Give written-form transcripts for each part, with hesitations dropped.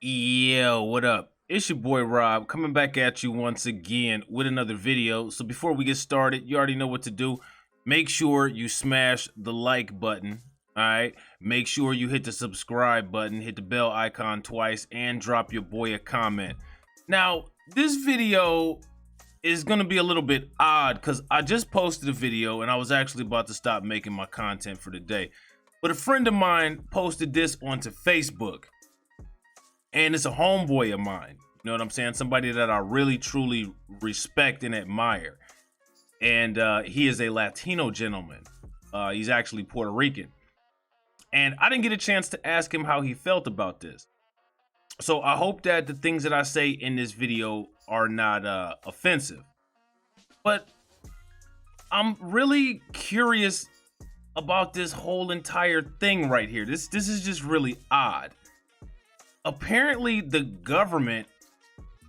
Yo, what up? It's your boy Rob coming back at you once again with another video. So before we get started, you already know what to do. Make sure you smash the like button. All right. Make sure you hit the subscribe button, hit the bell icon twice, and drop your boy a comment. Now, this video is going to be a little bit odd because I just posted a video and I was actually about to stop making my content for the day. But a friend of mine posted this onto Facebook. And it's a homeboy of mine. You know what I'm saying? Somebody that I really, truly respect and admire. And he is a Latino gentleman. He's actually Puerto Rican. And I didn't get a chance to ask him how he felt about this. So I hope that the things that I say in this video are not offensive. But I'm really curious about this whole entire thing right here. This is just really odd. Apparently the government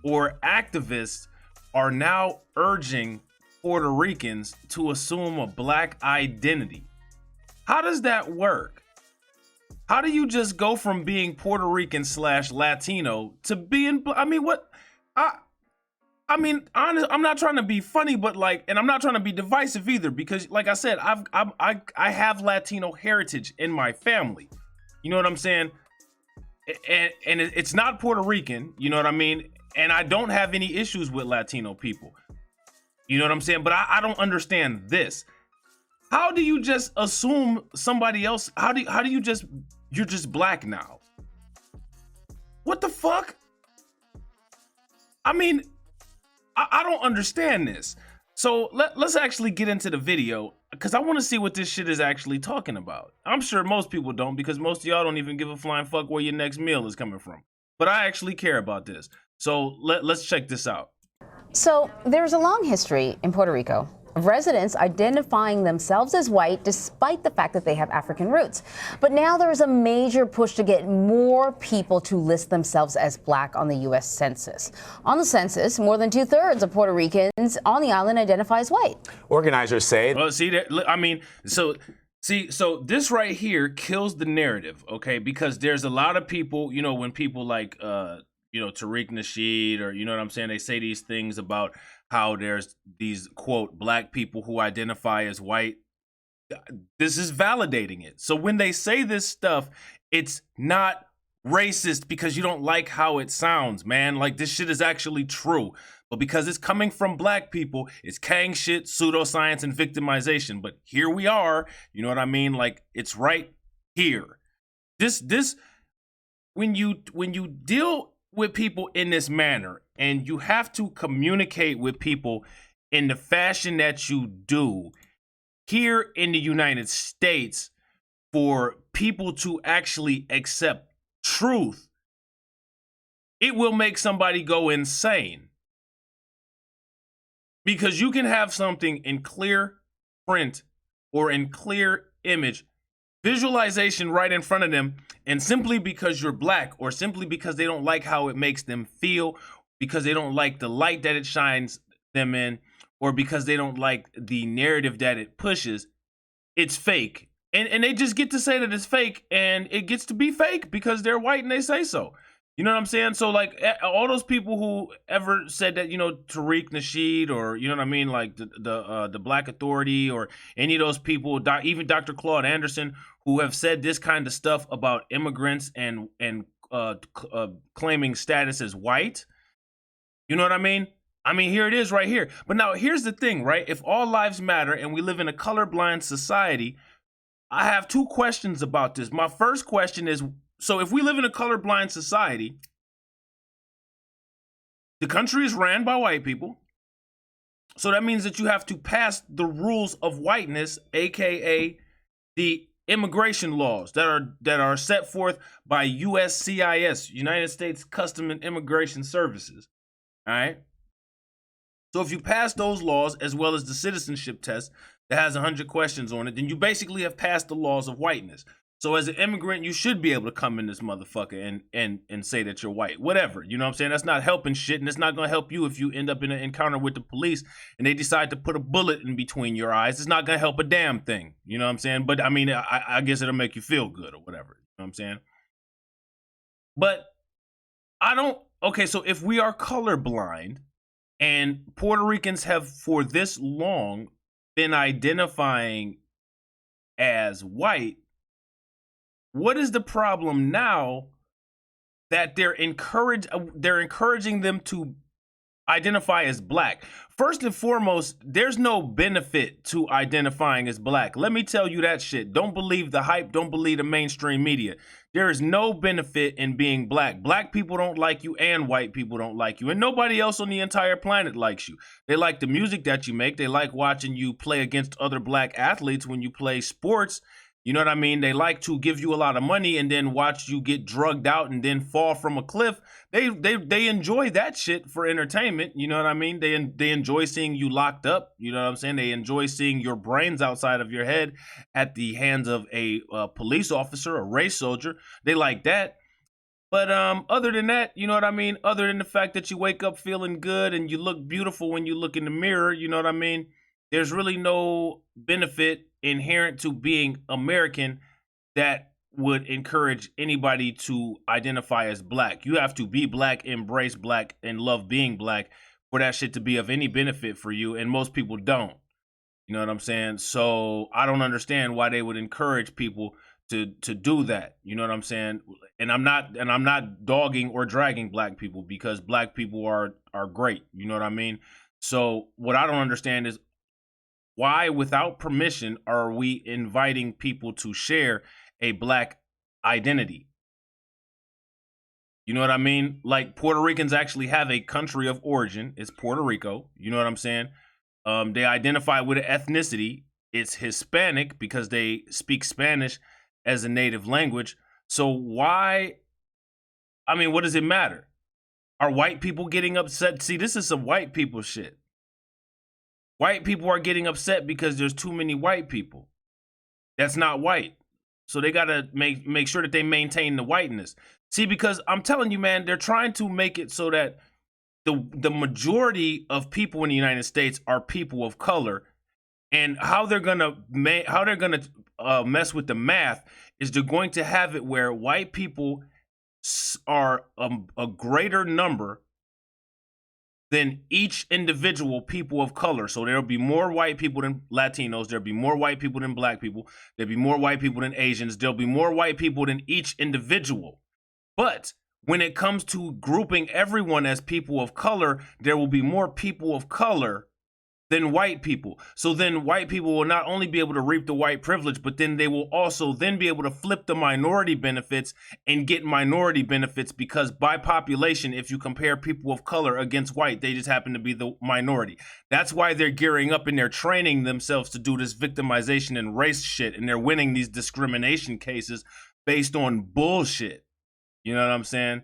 or activists are now urging Puerto Ricans to assume a black identity. How does that work? How do you just go from being Puerto Rican / Latino to being, I mean, what? I mean, honest, I'm not trying to be funny, but like, and I'm not trying to be divisive either, because like I said, I have Latino heritage in my family. You know what I'm saying? And it's not Puerto Rican, you know what I mean? And I don't have any issues with Latino people. You know what I'm saying? But I don't understand this. How do you just assume somebody else? How do you just, you're just black now? What the fuck? I mean, I don't understand this. So let's actually get into the video, because I want to see what this shit is actually talking about. I'm sure most people don't, because most of y'all don't even give a flying fuck where your next meal is coming from. But I actually care about this. So let's check this out. So there's a long history in Puerto Rico of residents identifying themselves as white despite the fact that they have African roots. But now there is a major push to get more people to list themselves as black on the U.S. Census. On the census, more than 2/3 of Puerto Ricans on the island identify as white. Organizers say... Well, see, that, I mean, so this right here kills the narrative, okay? Because there's a lot of people, you know, when people like, you know, Tariq Nasheed, or, you know what I'm saying, they say these things about how there's these, quote, black people who identify as white. This is validating it. So when they say this stuff, it's not racist because you don't like how it sounds, man. Like, this shit is actually true. But because it's coming from black people, it's Kang shit, pseudoscience, and victimization. But here we are, you know what I mean? Like, it's right here. When you deal with people in this manner, and you have to communicate with people in the fashion that you do here in the United States, for people to actually accept truth, it will make somebody go insane. Because you can have something in clear print or in clear image, visualization right in front of them, and simply because you're black, or simply because they don't like how it makes them feel, because they don't like the light that it shines them in, or because they don't like the narrative that it pushes, it's fake. And they just get to say that it's fake, and it gets to be fake because they're white and they say so. You know what I'm saying? So like, all those people who ever said that, you know, Tariq Nasheed, or, you know what I mean, like the Black Authority, or any of those people, even Dr. Claude Anderson, who have said this kind of stuff about immigrants and claiming status as white. You know what I mean? I mean, here it is right here. But now here's the thing, right? If all lives matter and we live in a colorblind society, I have two questions about this. My first question is, so if we live in a colorblind society, the country is ran by white people. So that means that you have to pass the rules of whiteness, aka the immigration laws that are set forth by USCIS, United States Customs and Immigration Services. All right. So if you pass those laws, as well as the citizenship test that has 100 questions on it, then you basically have passed the laws of whiteness. So as an immigrant, you should be able to come in this motherfucker and say that you're white, whatever. You know what I'm saying? That's not helping shit, and it's not going to help you if you end up in an encounter with the police and they decide to put a bullet in between your eyes. It's not going to help a damn thing. You know what I'm saying? But I mean, I guess it'll make you feel good or whatever. You know what I'm saying? But I don't. Okay, so if we are colorblind and Puerto Ricans have for this long been identifying as white, what is the problem now that they're encouraging them to identify as black? First and foremost, there's no benefit to identifying as black. Let me tell you that shit. Don't believe the hype. Don't believe the mainstream media. There is no benefit in being black. Black people don't like you and white people don't like you. And nobody else on the entire planet likes you. They like the music that you make. They like watching you play against other black athletes when you play sports. You know what I mean? They like to give you a lot of money and then watch you get drugged out and then fall from a cliff. They enjoy that shit for entertainment. You know what I mean? They enjoy seeing you locked up. You know what I'm saying? They enjoy seeing your brains outside of your head at the hands of a police officer, a race soldier. They like that. But other than that, you know what I mean? Other than the fact that you wake up feeling good and you look beautiful when you look in the mirror, you know what I mean? There's really no benefit inherent to being American that would encourage anybody to identify as black. You have to be black, embrace black, and love being black for that shit to be of any benefit for you. And most people don't. You know what I'm saying? So I don't understand why they would encourage people to do that. You know what I'm saying? And I'm not dogging or dragging black people, because black people are great. You know what I mean? So what I don't understand is, why, without permission, are we inviting people to share a black identity? You know what I mean? Like, Puerto Ricans actually have a country of origin. It's Puerto Rico. You know what I'm saying? They identify with an ethnicity. It's Hispanic because they speak Spanish as a native language. So why? I mean, what does it matter? Are white people getting upset? See, this is some white people shit. White people are getting upset because there's too many white people that's not white. So they got to make sure that they maintain the whiteness. See, because I'm telling you, man, they're trying to make it so that the majority of people in the United States are people of color, and how they're gonna mess with the math is they're going to have it where white people are a greater number than each individual people of color. So there'll be more white people than Latinos. There'll be more white people than black people. There'll be more white people than Asians. There'll be more white people than each individual. But when it comes to grouping everyone as people of color, there will be more people of color than white people. So then white people will not only be able to reap the white privilege, but then they will also then be able to flip the minority benefits and get minority benefits, because by population, if you compare people of color against white, they just happen to be the minority. That's why they're gearing up and they're training themselves to do this victimization and race shit, and they're winning these discrimination cases based on bullshit. You know what I'm saying?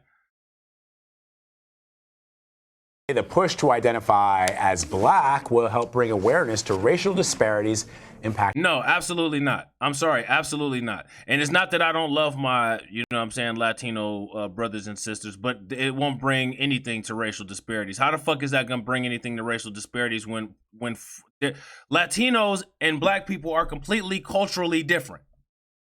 The push to identify as black will help bring awareness to racial disparities impacting. No, absolutely not. I'm sorry, absolutely not. And it's not that I don't love my, you know what I'm saying, Latino brothers and sisters, but it won't bring anything to racial disparities. How the fuck is that going to bring anything to racial disparities when Latinos and black people are completely culturally different?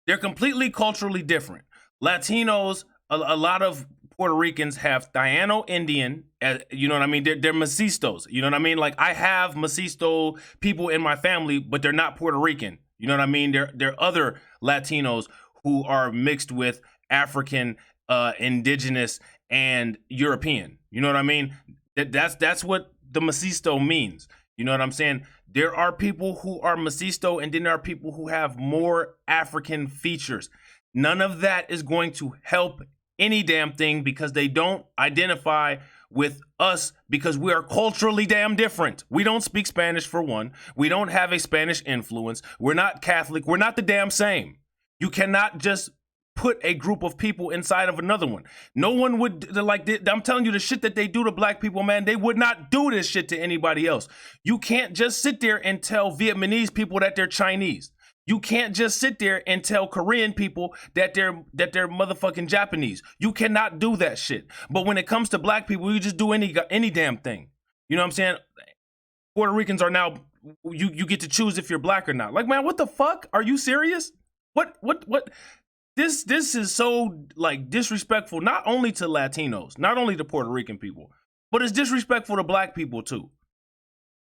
They're completely culturally different. Latinos, a lot of Puerto Ricans have Taino Indian, you know what I mean? They're mestizos, you know what I mean? Like, I have mestizo people in my family, but they're not Puerto Rican. You know what I mean? They're other Latinos who are mixed with African, indigenous, and European. You know what I mean? That's what the mestizo means. You know what I'm saying? There are people who are mestizo, and then there are people who have more African features. None of that is going to help any damn thing, because they don't identify with us, because we are culturally damn different. We don't speak Spanish, for one. We don't have a Spanish influence. We're not Catholic. We're not the damn same. You cannot just put a group of people inside of another one. No one would, like, I'm telling you, the shit that they do to black people, man, they would not do this shit to anybody else. You can't just sit there and tell Vietnamese people that they're Chinese. You can't just sit there and tell Korean people that they're motherfucking Japanese. You cannot do that shit. But when it comes to black people, you just do any damn thing. You know what I'm saying? Puerto Ricans are now, you get to choose if you're black or not. Like, man, what the fuck? Are you serious? What? This is so like disrespectful, not only to Latinos, not only to Puerto Rican people, but it's disrespectful to black people too.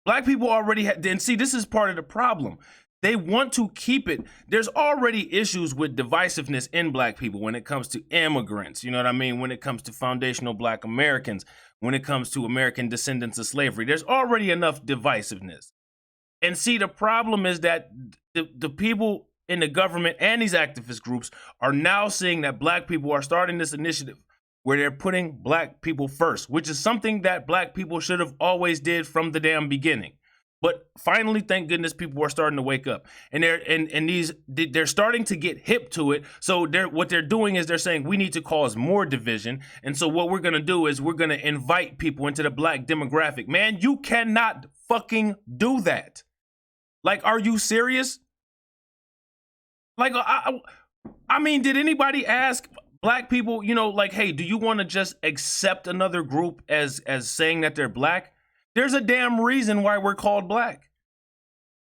Black people already and see, this is part of the problem. They want to keep it. There's already issues with divisiveness in black people when it comes to immigrants. You know what I mean? When it comes to foundational black Americans, when it comes to American descendants of slavery, there's already enough divisiveness. And see, the problem is that the people in the government and these activist groups are now seeing that black people are starting this initiative where they're putting black people first, which is something that black people should have always did from the damn beginning. But finally, thank goodness, people are starting to wake up, and they're starting to get hip to it. So what they're doing is they're saying we need to cause more division, and so what we're gonna do is we're gonna invite people into the black demographic. Man, you cannot fucking do that. Like, are you serious? Like, I mean, did anybody ask black people, you know, like, hey, do you want to just accept another group as saying that they're black? There's a damn reason why we're called black.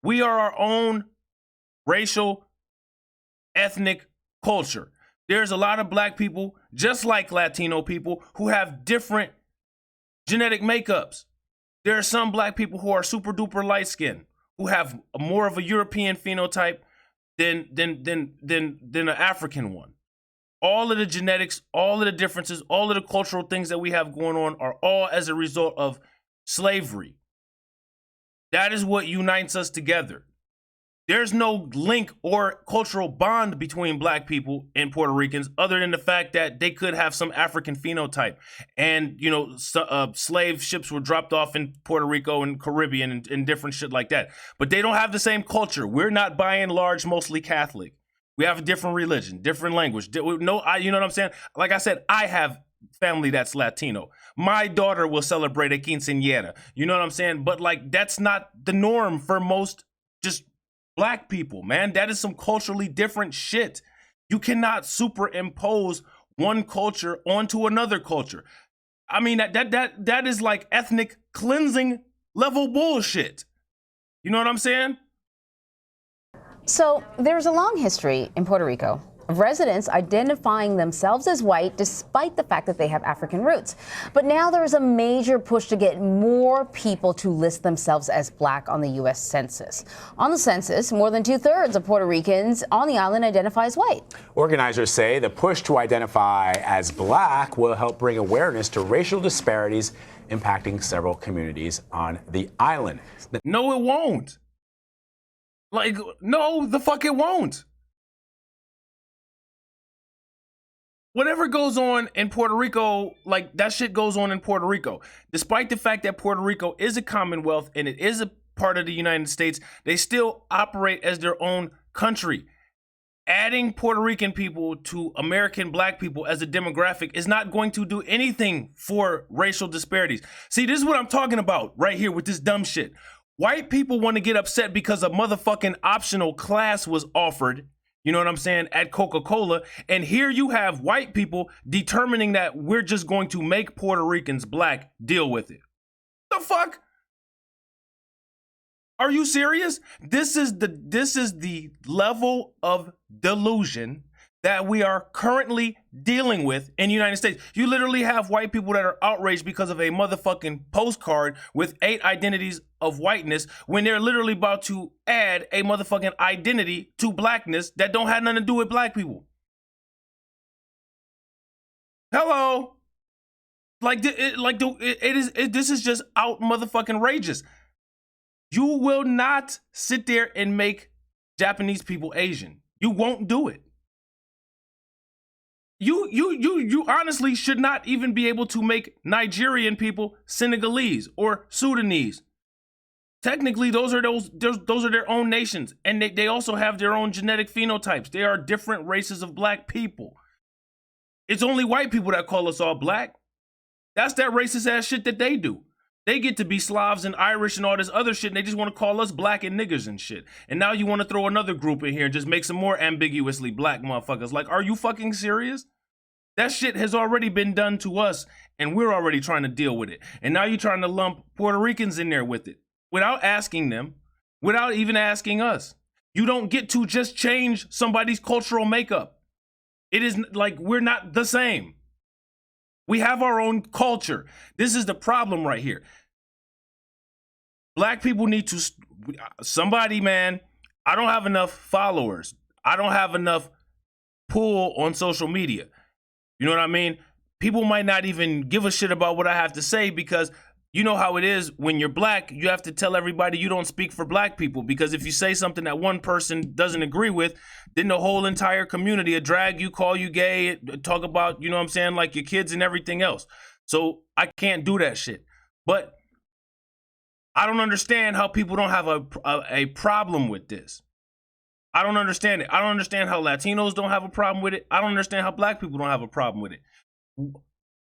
We are our own racial, ethnic culture. There's a lot of black people, just like Latino people, who have different genetic makeups. There are some black people who are super duper light skinned, who have more of a European phenotype than an African one. All of the genetics, all of the differences, all of the cultural things that we have going on are all as a result of slavery. That is what unites us together. There's no link or cultural bond between black people and Puerto Ricans other than the fact that they could have some African phenotype. And, you know, slave ships were dropped off in Puerto Rico and Caribbean and different shit like that. But they don't have the same culture. We're not by and large mostly Catholic. We have a different religion, different language. You know what I'm saying? Like I said, I have family that's Latino. My daughter will celebrate a quinceañera. You know what I'm saying? But like, that's not the norm for most just black people, man. That is some culturally different shit. You cannot superimpose one culture onto another culture. I mean, that is like ethnic cleansing level bullshit. You know what I'm saying? So there's a long history in Puerto Rico of residents identifying themselves as white despite the fact that they have African roots. But now there is a major push to get more people to list themselves as black on the U.S. Census. On the census, more than 2/3 of Puerto Ricans on the island identify as white. Organizers say the push to identify as black will help bring awareness to racial disparities impacting several communities on the island. No, it won't. Like, no, the fuck it won't. Whatever goes on in Puerto Rico, like that shit goes on in Puerto Rico. Despite the fact that Puerto Rico is a commonwealth and it is a part of the United States, they still operate as their own country. Adding Puerto Rican people to American black people as a demographic is not going to do anything for racial disparities. See, this is what I'm talking about right here with this dumb shit. White people want to get upset because a motherfucking optional class was offered, you know what I'm saying, at Coca-Cola. And here you have white people determining that we're just going to make Puerto Ricans black. Deal with it. The fuck? Are you serious? This is the level of delusion that we are currently dealing with in the United States. You literally have white people that are outraged because of a motherfucking postcard with 8 identities of whiteness when they're literally about to add a motherfucking identity to blackness that don't have nothing to do with black people. Hello? This is just out motherfucking rageous. You will not sit there and make Japanese people Asian. You won't do it. You honestly should not even be able to make Nigerian people Senegalese or Sudanese. Technically, those are their own nations, and they also have their own genetic phenotypes. They are different races of black people. It's only white people that call us all black. That's that racist ass shit that they do. They get to be Slavs and Irish and all this other shit, and they just want to call us black and niggers and shit. And now you want to throw another group in here and just make some more ambiguously black motherfuckers. Like, are you fucking serious? That shit has already been done to us, and we're already trying to deal with it. And now you're trying to lump Puerto Ricans in there with it without asking them, without even asking us. You don't get to just change somebody's cultural makeup. It is like we're not the same. We have our own culture. This is the problem right here. Black people need to, somebody, man, I don't have enough followers. I don't have enough pull on social media. You know what I mean? People might not even give a shit about what I have to say because you know how it is when you're black, you have to tell everybody you don't speak for black people because if you say something that one person doesn't agree with, then the whole entire community will drag you, call you gay, talk about, you know what I'm saying, like your kids and everything else. So I can't do that shit. But I don't understand how people don't have a problem with this. I don't understand it. I don't understand how Latinos don't have a problem with it. I don't understand how black people don't have a problem with it.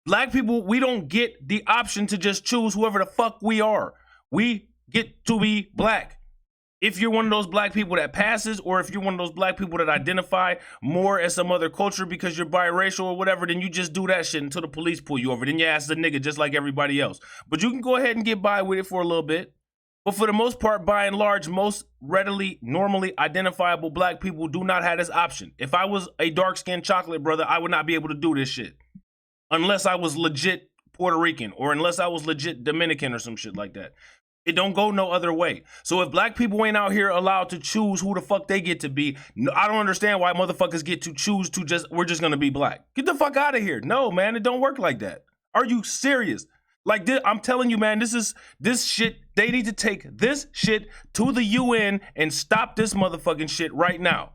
Black people, we don't get the option to just choose whoever the fuck we are. We get to be black. If you're one of those black people that passes, or if you're one of those black people that identify more as some other culture because you're biracial or whatever, then you just do that shit until the police pull you over. Then your ass is a nigga just like everybody else. But you can go ahead and get by with it for a little bit. But for the most part, by and large, most readily, normally identifiable black people do not have this option. If I was a dark-skinned chocolate brother, I would not be able to do this shit. Unless I was legit Puerto Rican or unless I was legit Dominican or some shit like that. It don't go no other way. So if black people ain't out here allowed to choose who the fuck they get to be, I don't understand why motherfuckers get to choose to we're just gonna be black. Get the fuck out of here. No, man, it don't work like that. Are you serious? Like this, I'm telling you, man, this shit, they need to take this shit to the UN and stop this motherfucking shit right now.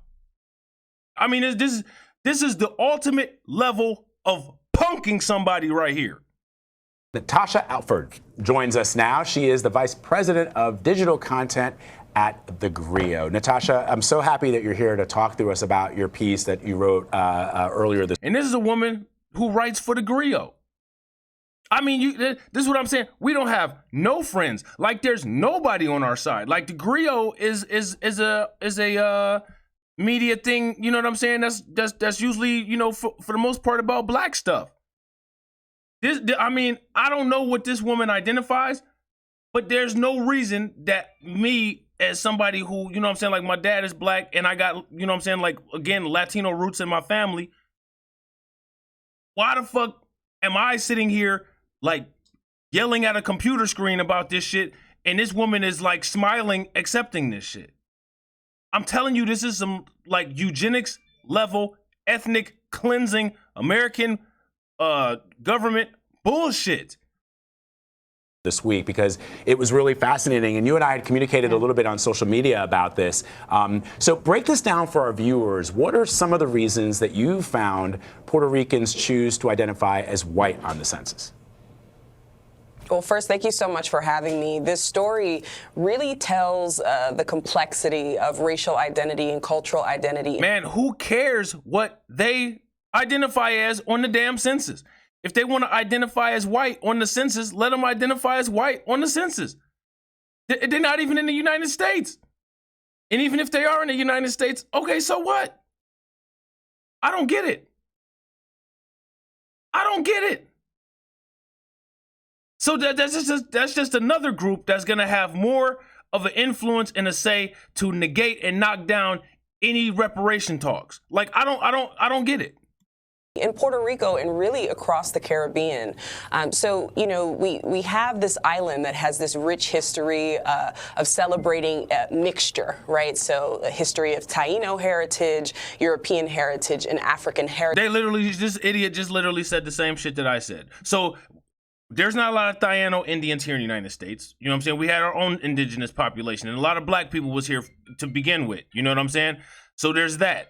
I mean, this is the ultimate level of punking somebody right here. Natasha Alford joins us now. She is the Vice President of Digital Content at the GRIO. Natasha, I'm so happy that you're here to talk to us about your piece that you wrote earlier this. And this is a woman who writes for the GRIO. I mean, this is what I'm saying. We don't have no friends. Like, there's nobody on our side. Like, the GRIO is a media thing. You know what I'm saying? That's usually, you know, for the most part about black stuff. I mean, I don't know what this woman identifies, but there's no reason that me as somebody who, you know what I'm saying, like my dad is black and I got, you know what I'm saying, like, again, Latino roots in my family. Why the fuck am I sitting here like yelling at a computer screen about this shit and this woman is like smiling, accepting this shit? I'm telling you, this is some like eugenics level, ethnic cleansing, American government bullshit. This week, because it was really fascinating, and you and I had communicated a little bit on social media about this. So break this down for our viewers. What are some of the reasons that you found Puerto Ricans choose to identify as white on the census? Well, first, thank you so much for having me. This story really tells the complexity of racial identity and cultural identity. Man, who cares what they identify as on the damn census? If they want to identify as white on the census, let them identify as white on the census. They're not even in the United States. And even if they are in the United States, okay, so what? I don't get it. I don't get it. So that's just another group that's going to have more of an influence and a say to negate and knock down any reparation talks. Like, I don't get it. In Puerto Rico and really across the Caribbean. So, you know, we have this island that has this rich history of celebrating mixture, right? So a history of Taino heritage, European heritage, and African heritage. They literally, this idiot just literally said the same shit that I said. So there's not a lot of Taino Indians here in the United States. You know what I'm saying? We had our own indigenous population, and a lot of black people was here to begin with. You know what I'm saying? So there's that.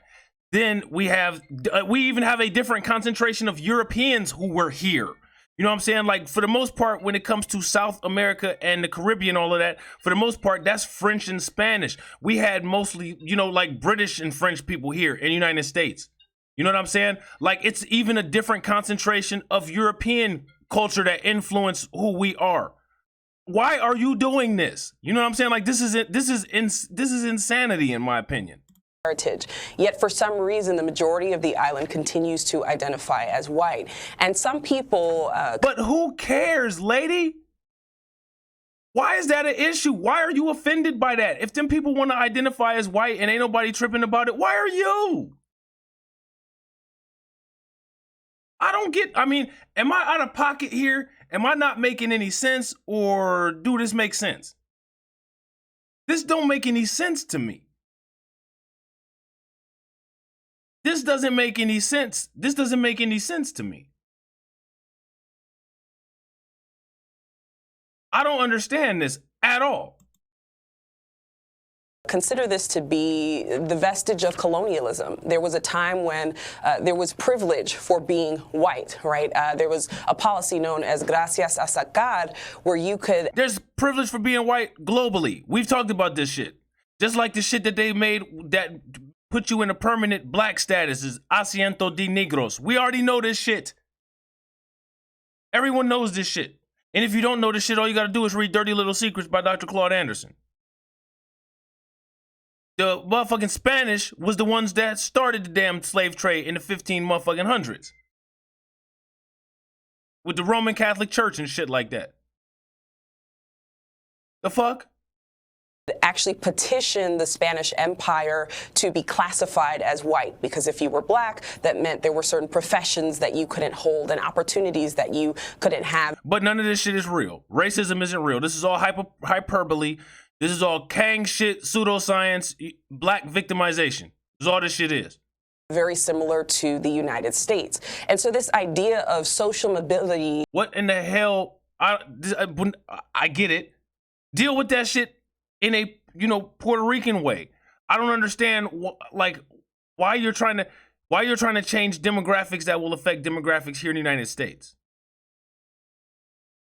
Then we even have a different concentration of Europeans who were here. You know what I'm saying? Like, for the most part, when it comes to South America and the Caribbean, all of that, for the most part, that's French and Spanish. We had mostly, you know, like British and French people here in the United States. You know what I'm saying? Like, it's even a different concentration of European culture that influence who we are. Why are you doing this? You know what I'm saying? Like, this is insanity, in my opinion. Heritage. Yet for some reason, the majority of the island continues to identify as white. And some people... But who cares, lady? Why is that an issue? Why are you offended by that? If them people want to identify as white and ain't nobody tripping about it, why are you? I don't get, I mean, am I out of pocket here? Am I not making any sense, or do this make sense? This don't make any sense to me. This doesn't make any sense. This doesn't make any sense to me. I don't understand this at all. Consider this to be the vestige of colonialism. There was a time when there was privilege for being white, right? There was a policy known as gracias a sacar, where you could... There's privilege for being white globally. We've talked about this shit. Just like the shit that they made that put you in a permanent black status is asiento de negros. We already know this shit. Everyone knows this shit. And if you don't know this shit, all you gotta do is read Dirty Little Secrets by Dr. Claude Anderson. The motherfucking Spanish was the ones that started the damn slave trade in the 15 motherfucking hundreds. With the Roman Catholic Church and shit like that. The fuck? Actually petition the Spanish Empire to be classified as white, because if you were black, that meant there were certain professions that you couldn't hold and opportunities that you couldn't have. But none of this shit is real. Racism isn't real. This is all hyperbole. This is all Kang shit, pseudoscience, black victimization. This is all this shit is. Very similar to the United States. And so this idea of social mobility... What in the hell? I get it. Deal with that shit in a, Puerto Rican way. I don't understand why you're trying to change demographics that will affect demographics here in the United States.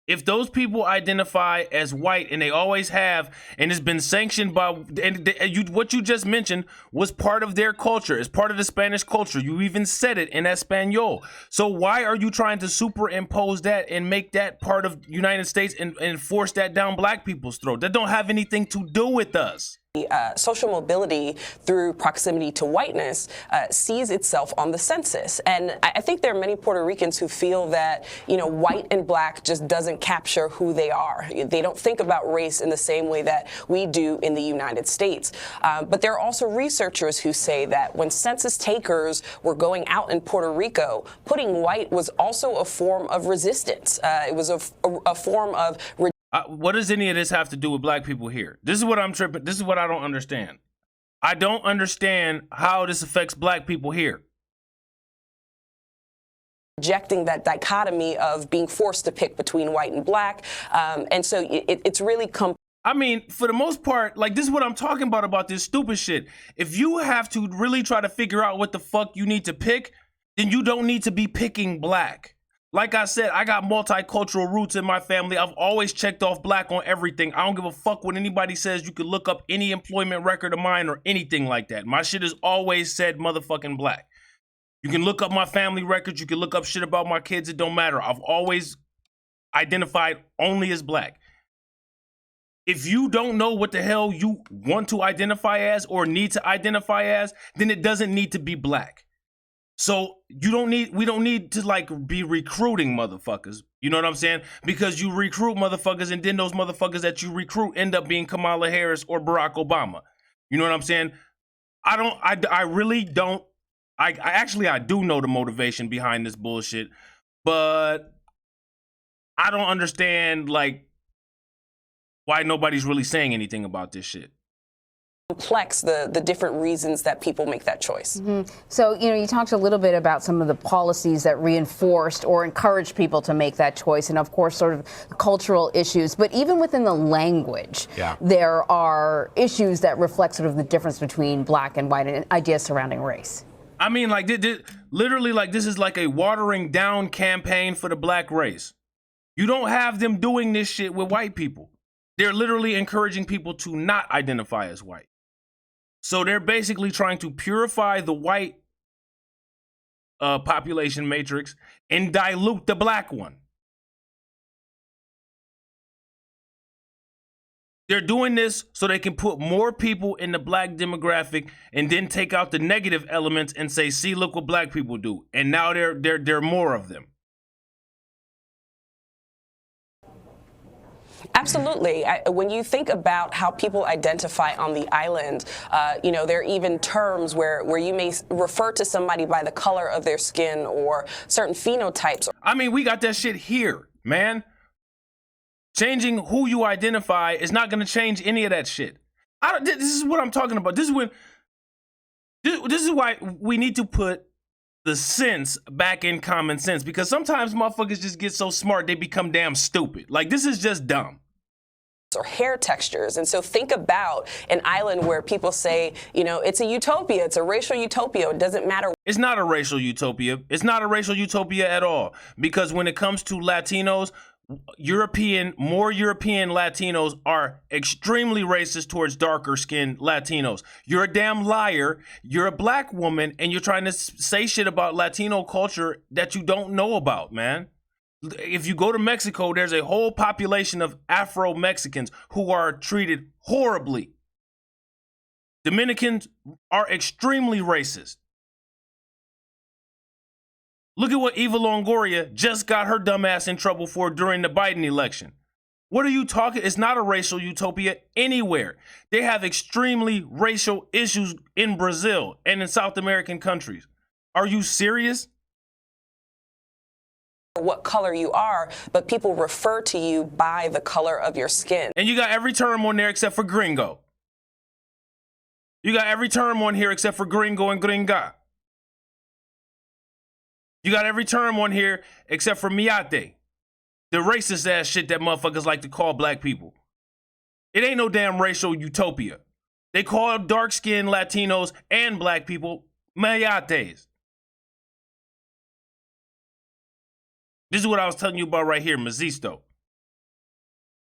If those people identify as white, and they always have, and it's been sanctioned by, what you just mentioned was part of their culture, it's part of the Spanish culture. You even said it in Espanol. So why are you trying to superimpose that and make that part of the United States and force that down black people's throat? That don't have anything to do with us. Social mobility through proximity to whiteness sees itself on the census. And I think there are many Puerto Ricans who feel that, white and black just doesn't capture who they are. They don't think about race in the same way that we do in the United States. But there are also researchers who say that when census takers were going out in Puerto Rico, putting white was also a form of resistance. It was a form of what does any of this have to do with black people here? This is what I'm tripping. This is what I don't understand. I don't understand how this affects black people here. Rejecting that dichotomy of being forced to pick between white and black. And so it's really I mean, for the most part, this is what I'm talking about this stupid shit. If you have to really try to figure out what the fuck you need to pick, then you don't need to be picking black. Like I said, I got multicultural roots in my family. I've always checked off black on everything. I don't give a fuck what anybody says. You can look up any employment record of mine or anything like that. My shit has always said motherfucking black. You can look up my family records. You can look up shit about my kids. It don't matter. I've always identified only as black. If you don't know what the hell you want to identify as or need to identify as, then it doesn't need to be black. So we don't need to be recruiting motherfuckers. You know what I'm saying? Because you recruit motherfuckers, and then those motherfuckers that you recruit end up being Kamala Harris or Barack Obama. You know what I'm saying? I really don't. I do know the motivation behind this bullshit, but I don't understand why nobody's really saying anything about this shit. Complex the different reasons that people make that choice. Mm-hmm. So, you talked a little bit about some of the policies that reinforced or encouraged people to make that choice, and of course sort of cultural issues. But even within the language, there are issues that reflect sort of the difference between black and white and ideas surrounding race. I mean, literally, this is like a watering down campaign for the black race. You don't have them doing this shit with white people. They're literally encouraging people to not identify as white. So they're basically trying to purify the white population matrix and dilute the black one. They're doing this so they can put more people in the black demographic and then take out the negative elements and say, see, look what black people do. And now there are more of them. Absolutely. When you think about how people identify on the island, you know, there are even terms where you may refer to somebody by the color of their skin or certain phenotypes. I mean, we got that shit here, man. Changing who you identify is not going to change any of that shit. This is what I'm talking about. This is why we need to put the sense back in common sense, because sometimes motherfuckers just get so smart they become damn stupid. Like, this is just dumb. Or hair textures. And so think about an island where people say, you know, it's a utopia, it's a racial utopia, it doesn't matter. It's not a racial utopia. It's not a racial utopia at all, because when it comes to Latinos, more European Latinos are extremely racist towards darker skinned Latinos. You're a damn liar. You're a black woman and you're trying to say shit about Latino culture that you don't know about, man. If you go to Mexico, there's a whole population of Afro-Mexicans who are treated horribly. Dominicans are extremely racist. Look at what Eva Longoria just got her dumb ass in trouble for during the Biden election. What are you talking? It's not a racial utopia anywhere. They have extremely racial issues in Brazil and in South American countries. Are you serious? What color you are, but people refer to you by the color of your skin. And you got every term on there except for gringo. You got every term on here except for gringo and gringa. You got every term on here except for miate, the racist ass shit that motherfuckers like to call black people. It ain't no damn racial utopia. They call dark-skinned Latinos and black people mayates. This is what I was telling you about right here, Mazisto.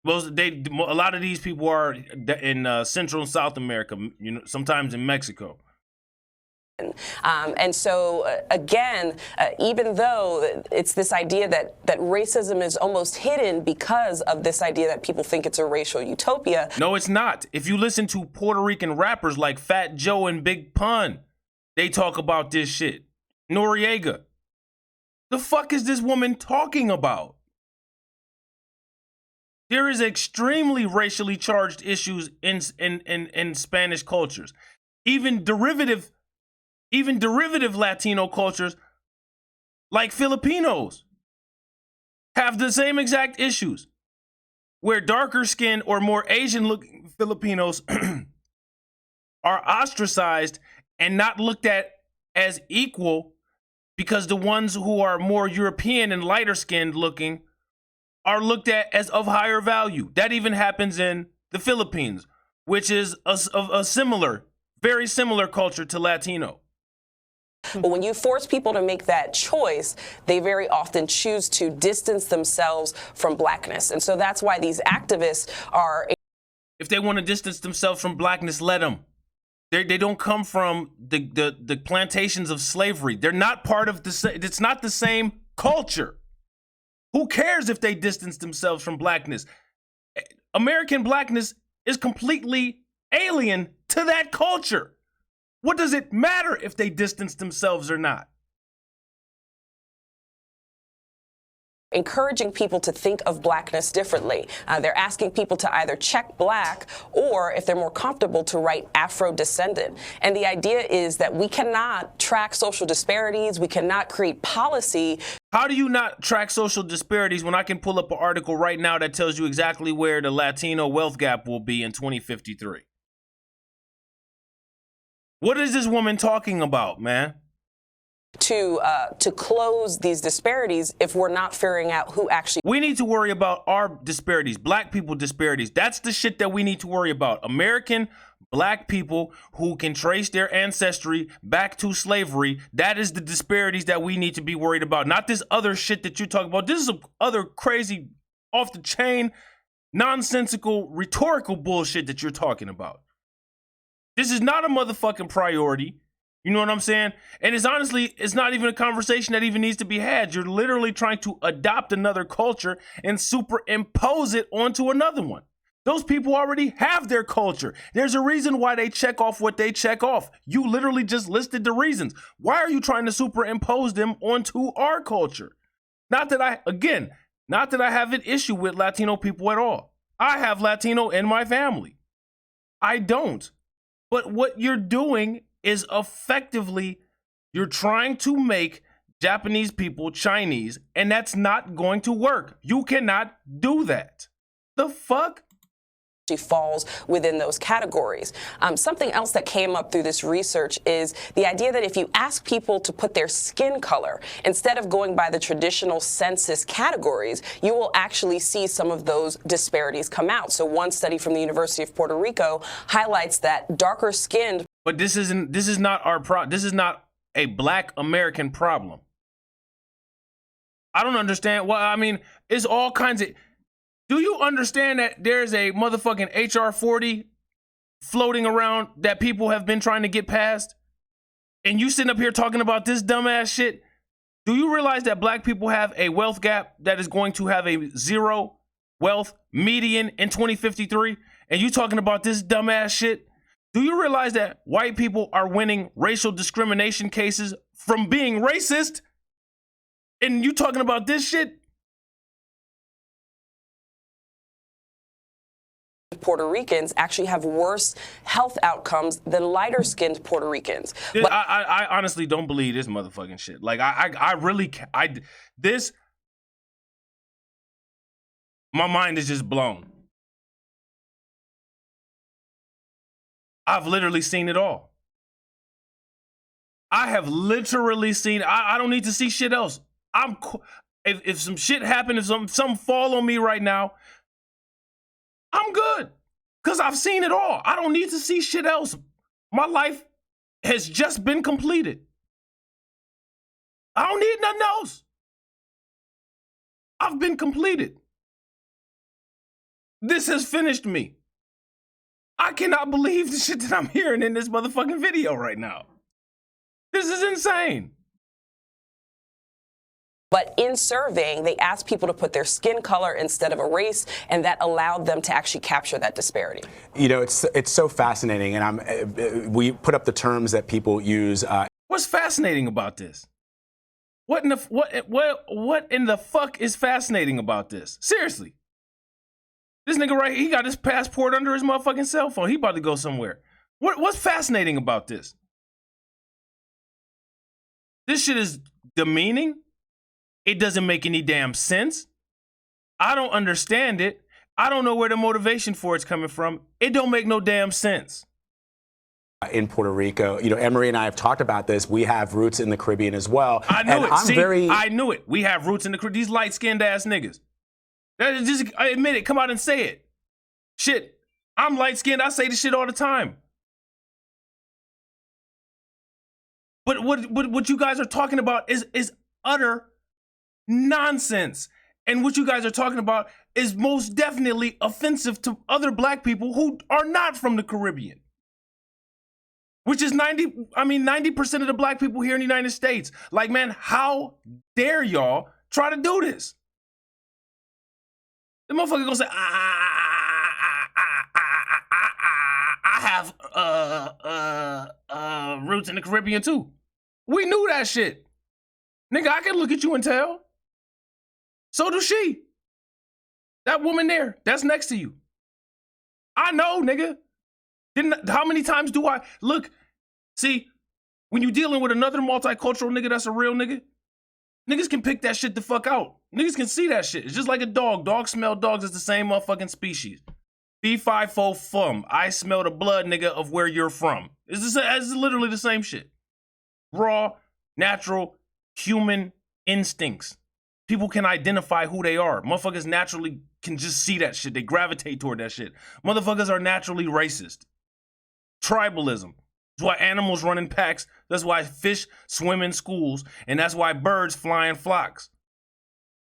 Well, a lot of these people are in Central and South America, you know, sometimes in Mexico. And so, again, even though it's this idea that racism is almost hidden because of this idea that people think it's a racial utopia. No, it's not. If you listen to Puerto Rican rappers like Fat Joe and Big Pun, they talk about this shit. Noriega. The fuck is this woman talking about? There is extremely racially charged issues in Spanish cultures. Even derivative Latino cultures, like Filipinos, have the same exact issues, where darker skinned or more Asian looking Filipinos are ostracized and not looked at as equal, because the ones who are more European and lighter skinned looking are looked at as of higher value. That even happens in the Philippines, which is a similar, very similar culture to Latino. But when you force people to make that choice, they very often choose to distance themselves from blackness. And so that's why these activists are. If they want to distance themselves from blackness, let them. They don't come from the plantations of slavery. They're not part of it's not the same culture. Who cares if they distance themselves from blackness? American blackness is completely alien to that culture. What does it matter if they distance themselves or not? Encouraging people to think of blackness differently. They're asking people to either check black or, if they're more comfortable, to write Afro-descendant. And the idea is that we cannot track social disparities. We cannot create policy. How do you not track social disparities when I can pull up an article right now that tells you exactly where the Latino wealth gap will be in 2053? What is this woman talking about, man? To close these disparities if we're not figuring out who actually. We need to worry about our disparities, black people disparities. That's the shit that we need to worry about. American black people who can trace their ancestry back to slavery. That is the disparities that we need to be worried about. Not this other shit that you're talking about. This is other crazy, off the chain, nonsensical, rhetorical bullshit that you're talking about. This is not a motherfucking priority. You know what I'm saying? And it's honestly, it's not even a conversation that even needs to be had. You're literally trying to adopt another culture and superimpose it onto another one. Those people already have their culture. There's a reason why they check off what they check off. You literally just listed the reasons. Why are you trying to superimpose them onto our culture? Not that I have an issue with Latino people at all. I have Latino in my family. I don't. But what you're doing is effectively, you're trying to make Japanese people Chinese, and that's not going to work. You cannot do that. The fuck? She falls within those categories. Something else that came up through this research is the idea that if you ask people to put their skin color, instead of going by the traditional census categories, you will actually see some of those disparities come out. So one study from the University of Puerto Rico highlights that darker skinned. But this is not our this is not a Black American problem. I don't understand. Well, I mean, it's all kinds of. Do you understand that there's a motherfucking HR 40 floating around that people have been trying to get past? And you sitting up here talking about this dumbass shit? Do you realize that Black people have a wealth gap that is going to have a zero wealth median in 2053? And you talking about this dumbass shit? Do you realize that white people are winning racial discrimination cases from being racist? And you talking about this shit? Puerto Ricans actually have worse health outcomes than lighter-skinned Puerto Ricans. But I honestly don't believe this motherfucking shit. Like, I really, my mind is just blown. I've literally seen it all. I have literally seen, I don't need to see shit else. If some shit happened, if some fall on me right now, I'm good, because I've seen it all. I don't need to see shit else. My life has just been completed. I don't need nothing else. I've been completed. This has finished me. I cannot believe the shit that I'm hearing in this motherfucking video right now. This is insane. But in surveying, they asked people to put their skin color instead of a race, and that allowed them to actually capture that disparity. You know, it's so fascinating, and we put up the terms that people use. What's fascinating about this? What in the fuck is fascinating about this? Seriously. This nigga right here, he got his passport under his motherfucking cell phone. He about to go somewhere. What's fascinating about this? This shit is demeaning. It doesn't make any damn sense. I don't understand it. I don't know where the motivation for it's coming from. It don't make no damn sense. In Puerto Rico, you know, Emery and I have talked about this. We have roots in the Caribbean as well. I knew it. I knew it. We have roots in the Caribbean. These light-skinned ass niggas. Just admit it. Come out and say it. Shit. I'm light-skinned. I say this shit all the time. But what you guys are talking about is utter nonsense. And what you guys are talking about is most definitely offensive to other Black people who are not from the Caribbean. Which is 90% of the Black people here in the United States. Like, man, how dare y'all try to do this? The motherfucker gonna say, I have roots in the Caribbean too. We knew that shit. Nigga, I can look at you and tell. So does she. That woman there, that's next to you. I know, nigga. How many times do I look? See, when you dealing with another multicultural nigga that's a real nigga, niggas can pick that shit the fuck out. Niggas can see that shit. It's just like a dog. Dogs smell dogs. It's the same motherfucking species. B5 fum. I smell the blood, nigga, of where you're from. It's literally the same shit. Raw, natural, human instincts. People can identify who they are. Motherfuckers naturally can just see that shit. They gravitate toward that shit. Motherfuckers are naturally racist. Tribalism. That's why animals run in packs. That's why fish swim in schools. And that's why birds fly in flocks.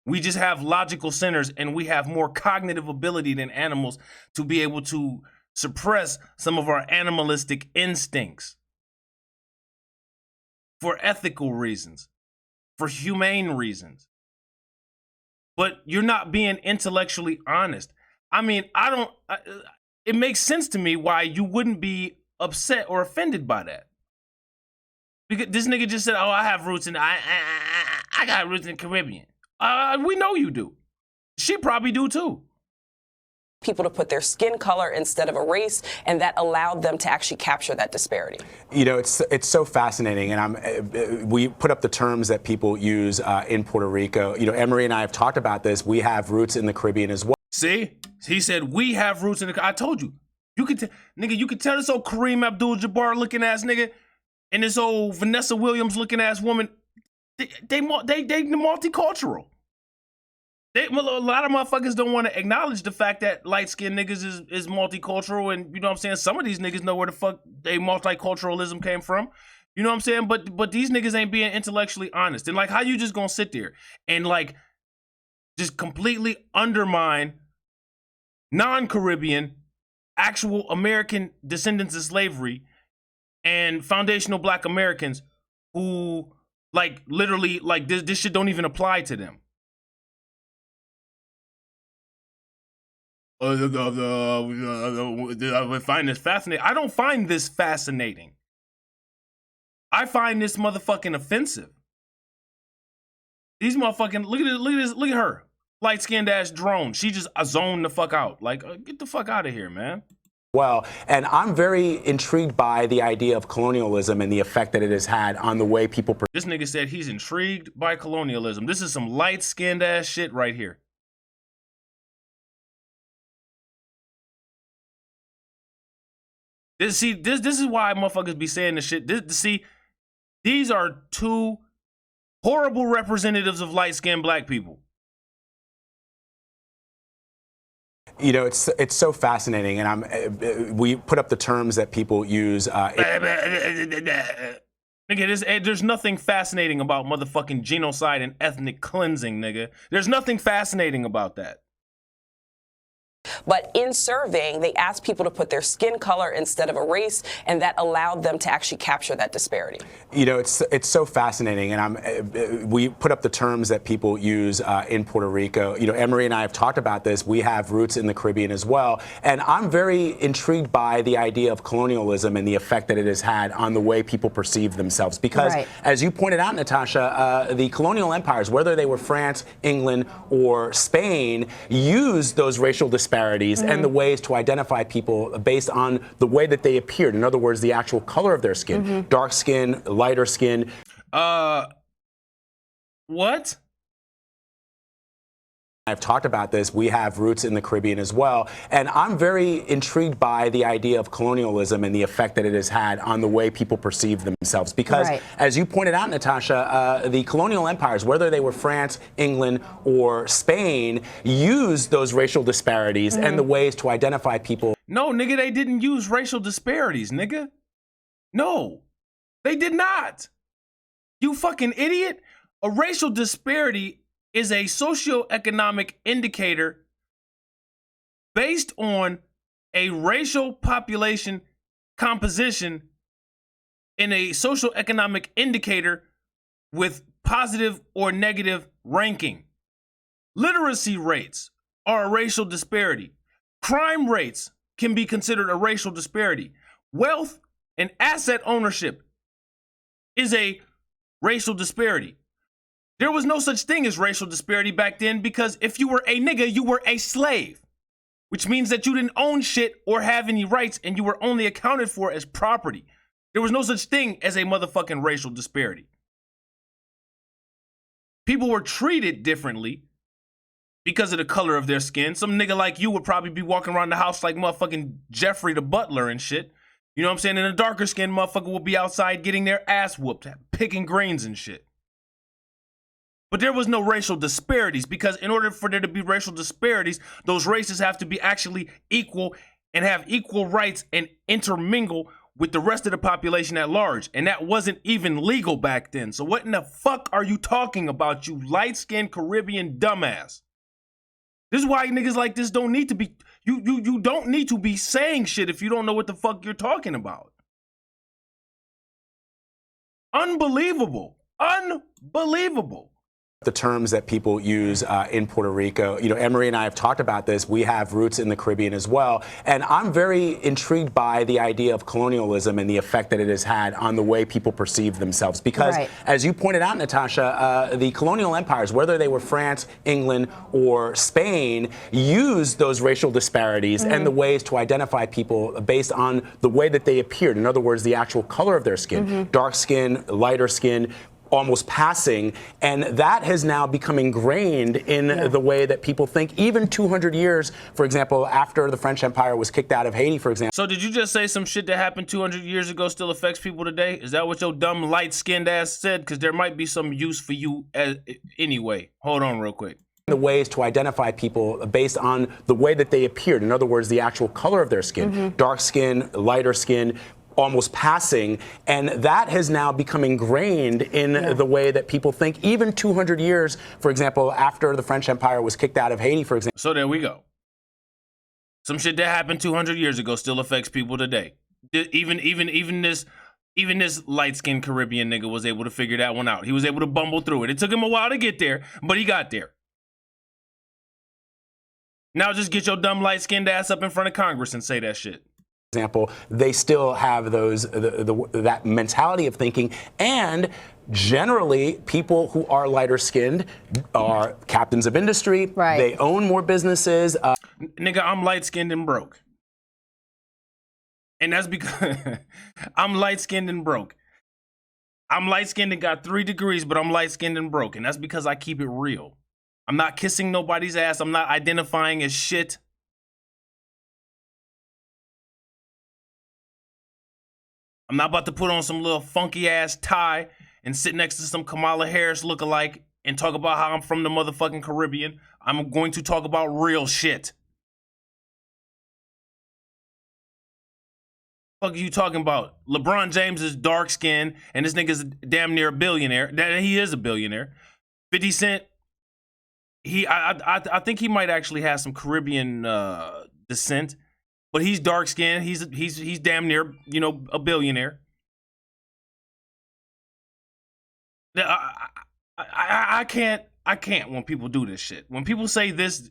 We just have logical centers, and we have more cognitive ability than animals to be able to suppress some of our animalistic instincts. For ethical reasons. For humane reasons. But you're not being intellectually honest. I mean, it makes sense to me why you wouldn't be upset or offended by that. Because this nigga just said, oh, I have roots in, I got roots in the Caribbean. We know you do. She probably do too. people to put their skin color instead of a race, and that allowed them to actually capture that disparity. You know, it's so fascinating, and we put up the terms that people use in Puerto Rico. You know, Emery and I have talked about this. We have roots in the Caribbean as well. See, he said we have roots in the. I told you, you could nigga, you could tell this old Kareem Abdul-Jabbar looking ass nigga and this old Vanessa Williams looking ass woman. They multicultural. A lot of motherfuckers don't want to acknowledge the fact that light-skinned niggas is multicultural, and you know what I'm saying? Some of these niggas know where the fuck they multiculturalism came from. You know what I'm saying? But these niggas ain't being intellectually honest. And like, how you just gonna sit there and like just completely undermine non-Caribbean, actual American descendants of slavery and foundational Black Americans who like literally like this shit don't even apply to them. I find this fascinating. I don't find this fascinating. I find this motherfucking offensive. These motherfucking look at her light-skinned ass drone. She just zoned the fuck out. Like, get the fuck out of here, man. Well, and I'm very intrigued by the idea of colonialism and the effect that it has had on the way people. This nigga said he's intrigued by colonialism. This is some light-skinned ass shit right here. This is why motherfuckers be saying this shit. These are two horrible representatives of light-skinned Black people. You know, it's so fascinating, and we put up the terms that people use. Nigga, there's nothing fascinating about motherfucking genocide and ethnic cleansing, nigga. There's nothing fascinating about that. But in surveying, they asked people to put their skin color instead of a race, and that allowed them to actually capture that disparity. You know, it's so fascinating, and we put up the terms that people use in Puerto Rico. You know, Emery and I have talked about this. We have roots in the Caribbean as well, and I'm very intrigued by the idea of colonialism and the effect that it has had on the way people perceive themselves. Because, as you pointed out, Natasha, the colonial empires, whether they were France, England, or Spain, used those racial disparities and the ways to identify people based on the way that they appeared. In other words, the actual color of their skin, dark skin, lighter skin. What? I've talked about this. We have roots in the Caribbean as well. And I'm very intrigued by the idea of colonialism and the effect that it has had on the way people perceive themselves. Because, as you pointed out, Natasha, the colonial empires, whether they were France, England, or Spain, used those racial disparities and the ways to identify people. No, nigga, they didn't use racial disparities, nigga. No, they did not. You fucking idiot. A racial disparity is a socioeconomic indicator based on a racial population composition in a socioeconomic indicator with positive or negative ranking. Literacy rates are a racial disparity. Crime rates can be considered a racial disparity. Wealth and asset ownership is a racial disparity. There was no such thing as racial disparity back then because if you were a nigga, you were a slave, which means that you didn't own shit or have any rights and you were only accounted for as property. There was no such thing as a motherfucking racial disparity. People were treated differently because of the color of their skin. Some nigga like you would probably be walking around the house like motherfucking Jeffrey the butler and shit. You know what I'm saying? And a darker skinned motherfucker will be outside getting their ass whooped, picking grains and shit. But there was no racial disparities because in order for there to be racial disparities, those races have to be actually equal and have equal rights and intermingle with the rest of the population at large. And that wasn't even legal back then. So what in the fuck are you talking about, you light-skinned Caribbean dumbass? This is why niggas like this don't need to be, you don't need to be saying shit if you don't know what the fuck you're talking about. Unbelievable. Unbelievable. the terms that people use in Puerto Rico. You know, Emery and I have talked about this. We have roots in the Caribbean as well. And I'm very intrigued by the idea of colonialism and the effect that it has had on the way people perceive themselves. Because, as you pointed out, Natasha, the colonial empires, whether they were France, England, or Spain, used those racial disparities and the ways to identify people based on the way that they appeared. In other words, the actual color of their skin, dark skin, lighter skin, almost passing, and that has now become ingrained in the way that people think, even 200 years, for example, after the French Empire was kicked out of Haiti, for example. So did you just say some shit that happened 200 years ago still affects people today? Is that what your dumb light-skinned ass said? Because there might be some use for you anyway. Hold on real quick. The ways to identify people based on the way that they appeared. In other words, the actual color of their skin, dark skin, lighter skin, almost passing, and that has now become ingrained in the way that people think, even 200 years, for example, after the French Empire was kicked out of Haiti, for example. So there we go. Some shit that happened 200 years ago still affects people today. Even this light-skinned Caribbean nigga was able to figure that one out. He was able to bumble through it. It took him a while to get there, but he got there. Now just get your dumb light-skinned ass up in front of Congress and say that shit. Example, they still have those that mentality of thinking, and generally people who are lighter skinned are captains of industry. They own more businesses. Nigga, I'm light skinned and broke, and that's because I'm light skinned and broke. I'm light skinned and got 3 degrees, but I'm light skinned and broke, and that's because I keep it real. I'm not kissing nobody's ass. I'm not identifying as shit. I'm not about to put on some little funky ass tie and sit next to some Kamala Harris lookalike and talk about how I'm from the motherfucking Caribbean. I'm going to talk about real shit. What the fuck are you talking about? LeBron James is dark skinned and this nigga's damn near a billionaire. He is a billionaire. 50 Cent, I think he might actually have some Caribbean descent. But he's dark skinned. He's damn near, you know, a billionaire. I can't when people do this shit. When people say this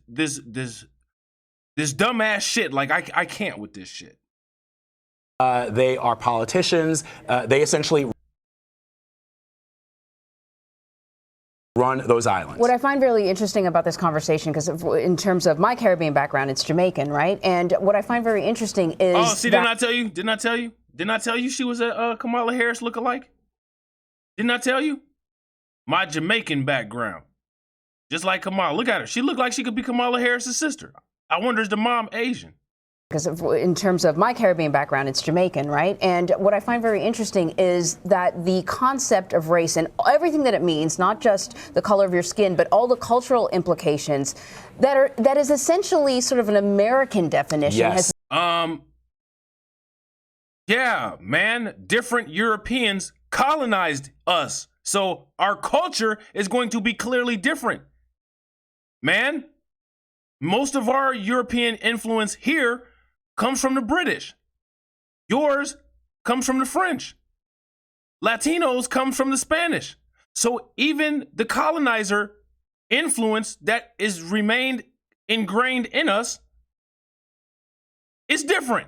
dumbass shit, like I can't with this shit. They are politicians. They essentially run those islands. What I find really interesting about this conversation, because in terms of my Caribbean background, it's Jamaican, right? And what I find very interesting is didn't I tell you? Didn't I tell you? Didn't I tell you she was a Kamala Harris lookalike? Didn't I tell you? My Jamaican background. Just like Kamala. Look at her. She looked like she could be Kamala Harris's sister. I wonder, is the mom Asian? Because in terms of my Caribbean background, it's Jamaican, right? And what I find very interesting is that the concept of race and everything that it means, not just the color of your skin, but all the cultural implications that is essentially sort of an American definition. Yes. Yeah, man, different Europeans colonized us. So our culture is going to be clearly different. Man, most of our European influence here comes from the British. Yours comes from the French. Latinos comes from the Spanish. So even the colonizer influence that is remained ingrained in us is different.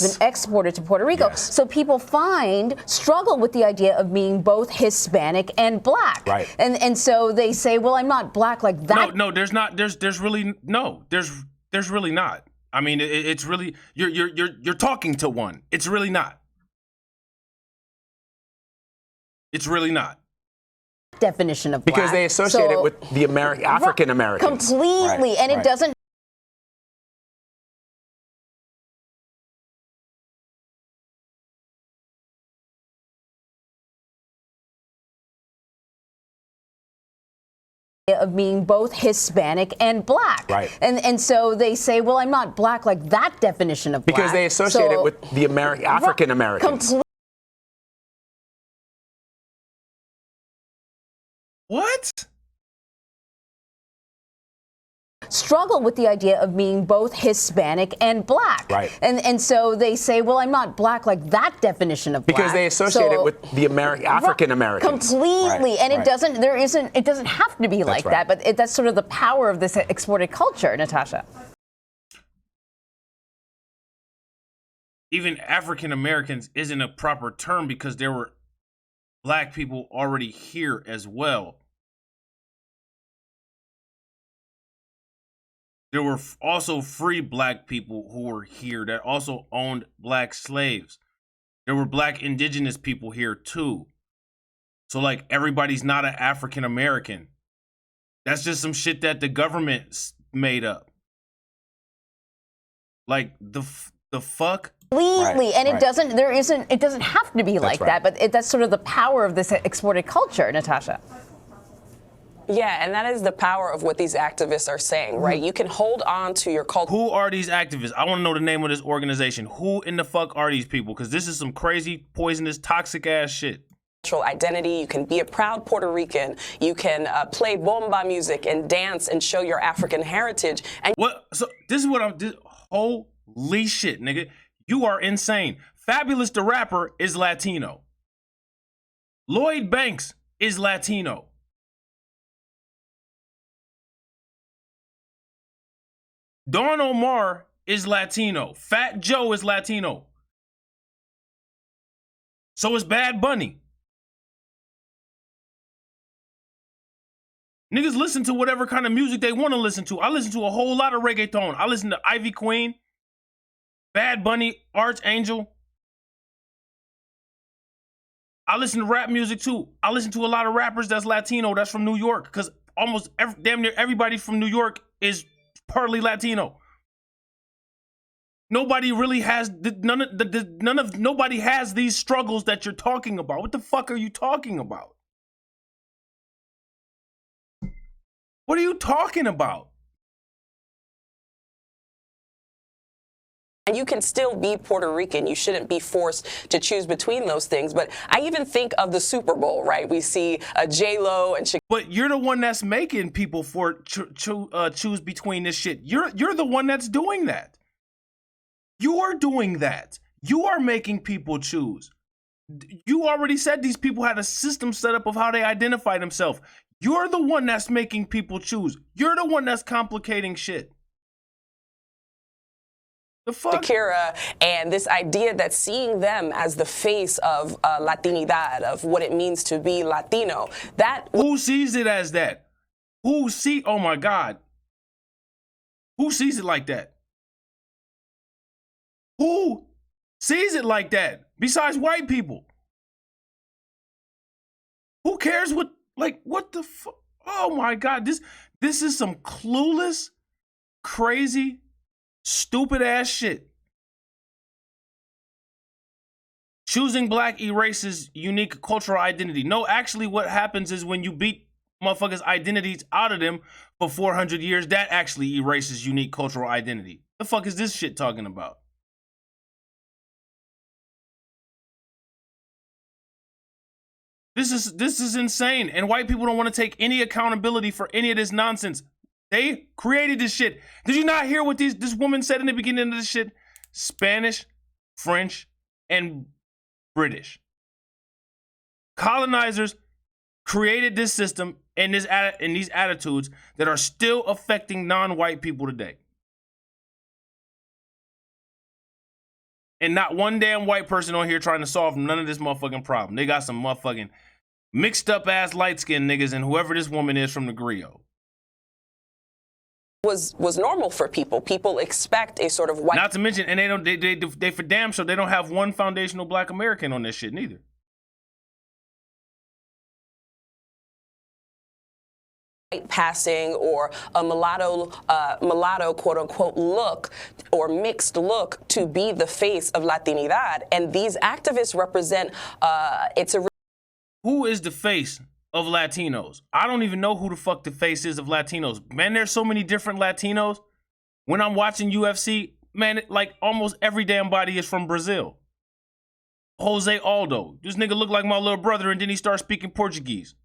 Been exported to Puerto Rico. Yes. So people struggle with the idea of being both Hispanic and black. Right. And so they say, well, I'm not black like that. No, there's not. There's really not. I mean, it's really you're talking to one. It's really not. It's really not. Definition of black. Because they associate it with the African Americans. Completely. And it doesn't of being both Hispanic and black. Right. And so they say, well, I'm not black like that definition of black. Because they associate it with the African Americans. What? struggle with the idea of being both Hispanic and black. Right. And so they say, well, I'm not black like that definition of black. Because they associate it with the African Americans. Completely. Right, and right. it doesn't have to be like that, but that's sort of the power of this exported culture, Natasha. Even African Americans isn't a proper term because there were black people already here as well. There were also free black people who were here that also owned black slaves. There were black indigenous people here too. So like everybody's not an African American. That's just some shit that the government made up. Like the fuck? Completely. And it doesn't have to be like that, but that's sort of the power of this exported culture, Natasha. Yeah, and that is the power of what these activists are saying, right? You can hold on to your culture. Who are these activists? I want to know the name of this organization. Who in the fuck are these people? Because this is some crazy, poisonous, toxic ass shit. Identity. You can be a proud Puerto Rican. You can play bomba music and dance and show your African heritage. And what? So this is what holy shit, nigga. You are insane. Fabulous the rapper is Latino. Lloyd Banks is Latino. Don Omar is Latino. Fat Joe is Latino. So is Bad Bunny. Niggas listen to whatever kind of music they want to listen to. I listen to a whole lot of reggaeton. I listen to Ivy Queen, Bad Bunny, Archangel. I listen to rap music too. I listen to a lot of rappers that's Latino, that's from New York, because damn near everybody from New York is partly Latino. Nobody really has nobody has these struggles that you're talking about. What the fuck are you talking about? What are you talking about? And you can still be Puerto Rican. You shouldn't be forced to choose between those things. But I even think of the Super Bowl, right? We see J-Lo and But you're the one that's making people choose between this shit. You're the one that's doing that. You are doing that. You are making people choose. You already said these people had a system set up of how they identify themselves. You're the one that's making people choose. You're the one that's complicating shit. The fuck? Shakira, and this idea that seeing them as the face of Latinidad, of what it means to be Latino, that... Who sees it as that? Oh my God. Who sees it like that? Who sees it like that besides white people? Who cares what the fuck? Oh my God, this is some clueless, crazy, stupid ass shit. Choosing black erases unique cultural identity. No, actually what happens is when you beat motherfuckers' identities out of them for 400 years, that actually erases unique cultural identity. The fuck is this shit talking about? This is insane, and white people don't want to take any accountability for any of this nonsense. They created this shit. Did you not hear what this woman said in the beginning of this shit? Spanish, French, and British colonizers created this system and these attitudes that are still affecting non-white people today. And not one damn white person on here trying to solve none of this motherfucking problem. They got some motherfucking mixed up ass light skinned niggas and whoever this woman is from the griot. Was normal for people. People expect a sort of white... Not to mention, and they for damn sure they don't have one foundational black American on this shit neither. Passing or a mulatto quote unquote look or mixed look to be the face of Latinidad, and these activists represent Who is the face of Latinos? I don't even know who the fuck the face is of Latinos. Man, there's so many different Latinos. When I'm watching UFC, man, like almost every damn body is from Brazil. Jose Aldo, this nigga look like my little brother, and then he starts speaking Portuguese.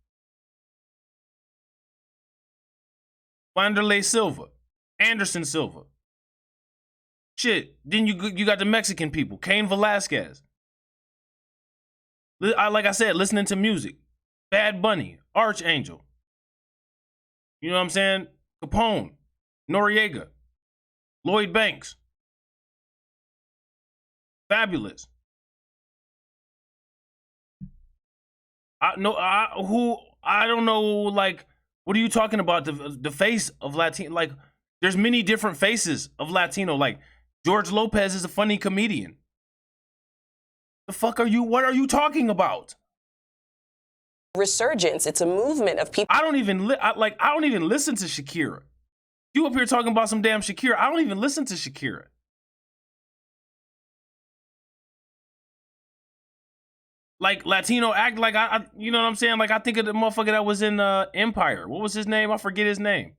Wanderlei Silva. Anderson Silva. Shit. Then you got the Mexican people. Cain Velasquez. Like I said, listening to music. Bad Bunny. Archangel. You know what I'm saying? Capone. Noriega. Lloyd Banks. Fabulous. I don't know, like, what are you talking about? The face of Latino, like, there's many different faces of Latino. Like, George Lopez is a funny comedian. What are you talking about? Resurgence. It's a movement of people. I don't even listen to Shakira. You up here talking about some damn Shakira. I don't even listen to Shakira. Like, Latino act like you know what I'm saying? Like, I think of the motherfucker that was in Empire. What was his name? I forget his name.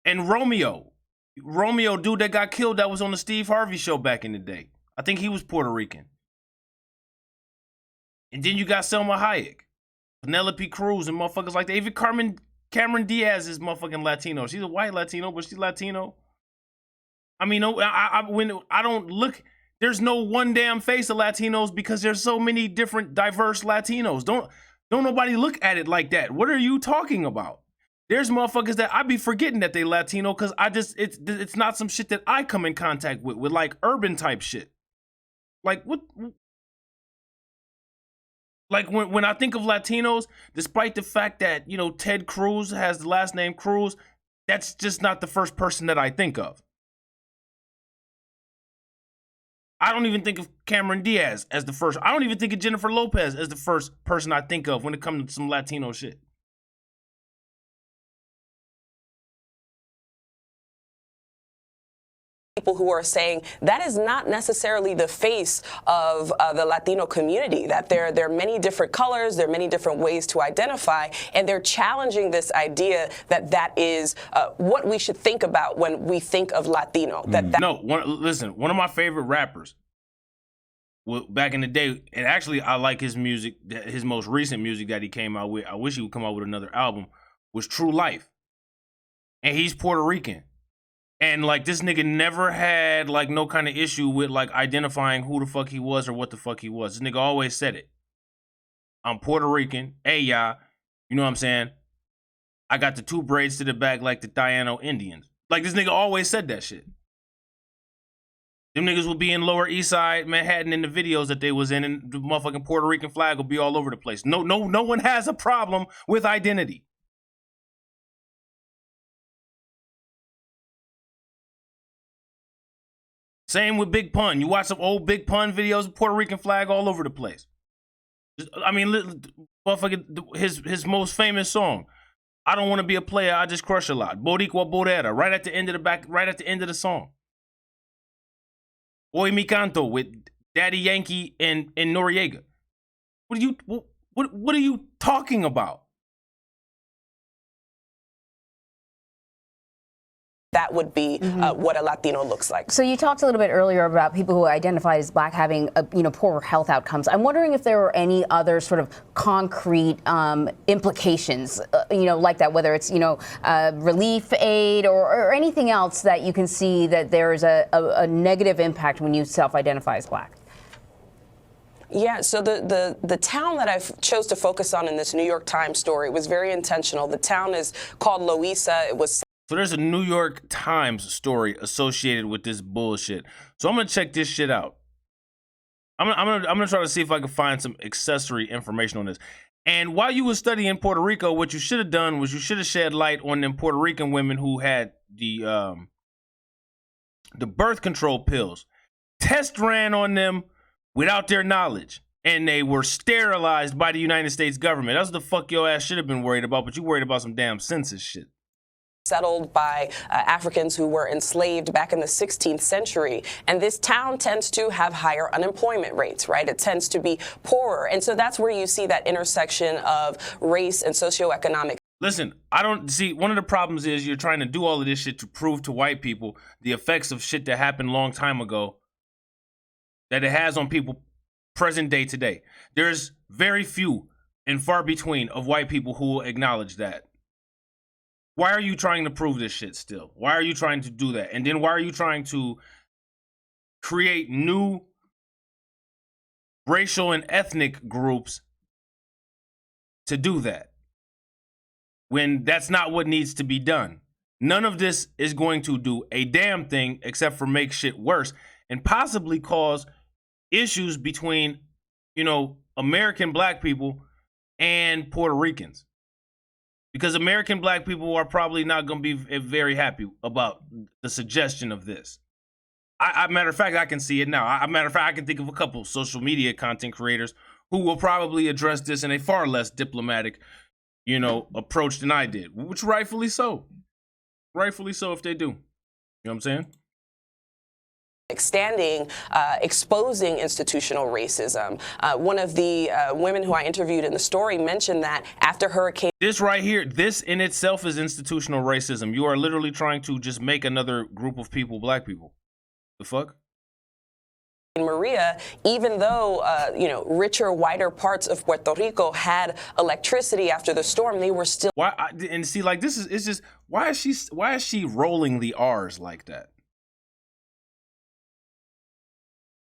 And Romeo, dude that got killed, that was on the Steve Harvey show back in the day. I think he was Puerto Rican. And then you got Selma Hayek, Penelope Cruz, and motherfuckers like that. Even Cameron Diaz is motherfucking Latino. She's a white Latino, but she's Latino. I mean, when I don't look, there's no one damn face of Latinos because there's so many different diverse Latinos. Don't nobody look at it like that. What are you talking about? There's motherfuckers that I be forgetting that they Latino because it's not some shit that I come in contact with like urban type shit. Like what? Like when I think of Latinos, despite the fact that, you know, Ted Cruz has the last name Cruz, that's just not the first person that I think of. I don't even think of Cameron Diaz as the first. I don't even think of Jennifer Lopez as the first person I think of when it comes to some Latino shit. People who are saying that is not necessarily the face of the Latino community, that there are many different colors, there are many different ways to identify, and they're challenging this idea that is what we should think about when we think of Latino. Listen, one of my favorite rappers back in the day, and actually I like his music, his most recent music that he came out with, I wish he would come out with another album, was True Life. And he's Puerto Rican. And, like, this nigga never had, like, no kind of issue with, like, identifying who the fuck he was or what the fuck he was. This nigga always said it. I'm Puerto Rican. Hey, y'all. You know what I'm saying? I got the two braids to the back like the Taino Indians. Like, this nigga always said that shit. Them niggas will be in Lower East Side, Manhattan in the videos that they was in, and the motherfucking Puerto Rican flag will be all over the place. No one has a problem with identity. Same with Big Pun. You watch some old Big Pun videos, Puerto Rican flag all over the place. I mean, motherfucker, his most famous song, I don't want to be a player, I just crush a lot. Boricua Borera, right at the end of the song. Hoy Mi Canto with Daddy Yankee and Noriega. What are you talking about? That would be what a Latino looks like. So you talked a little bit earlier about people who identify as Black having poorer health outcomes. I'm wondering if there are any other sort of concrete implications, like that, whether it's relief aid or anything else that you can see that there is a negative impact when you self-identify as Black. Yeah, so the town that I chose to focus on in this New York Times story was very intentional. The town is called Loíza. It was. So there's a New York Times story associated with this bullshit. So I'm gonna check this shit out. I'm gonna try to see if I can find some accessory information on this. And while you were studying Puerto Rico, what you should have done was you should have shed light on them Puerto Rican women who had the birth control pills. Test ran on them without their knowledge, and they were sterilized by the United States government. That's what the fuck your ass should have been worried about, but you worried about some damn census shit. Settled by Africans who were enslaved back in the 16th century. And this town tends to have higher unemployment rates, right? It tends to be poorer. And so that's where you see that intersection of race and socioeconomic. Listen, I don't see, one of the problems is you're trying to do all of this shit to prove to white people the effects of shit that happened a long time ago that it has on people present day today. There's very few and far between of white people who will acknowledge that. Why are you trying to prove this shit still? Why are you trying to do that? And then why are you trying to create new racial and ethnic groups to do that when that's not what needs to be done? None of this is going to do a damn thing except for make shit worse and possibly cause issues between, you know, American black people and Puerto Ricans. Because American black people are probably not going to be very happy about the suggestion of this. Matter of fact, I can see it now. Matter of fact, I can think of a couple social media content creators who will probably address this in a far less diplomatic, you know, approach than I did, which rightfully so. Rightfully so if they do. You know what I'm saying? Standing, exposing institutional racism. One of the women who I interviewed in the story mentioned that after Hurricane This right here, this in itself is institutional racism. You are literally trying to just make another group of people black people. The fuck? Maria, even though you know, richer, whiter parts of Puerto Rico had electricity after the storm, they were still. Why? And see, like this is, it's just why is she rolling the R's like that?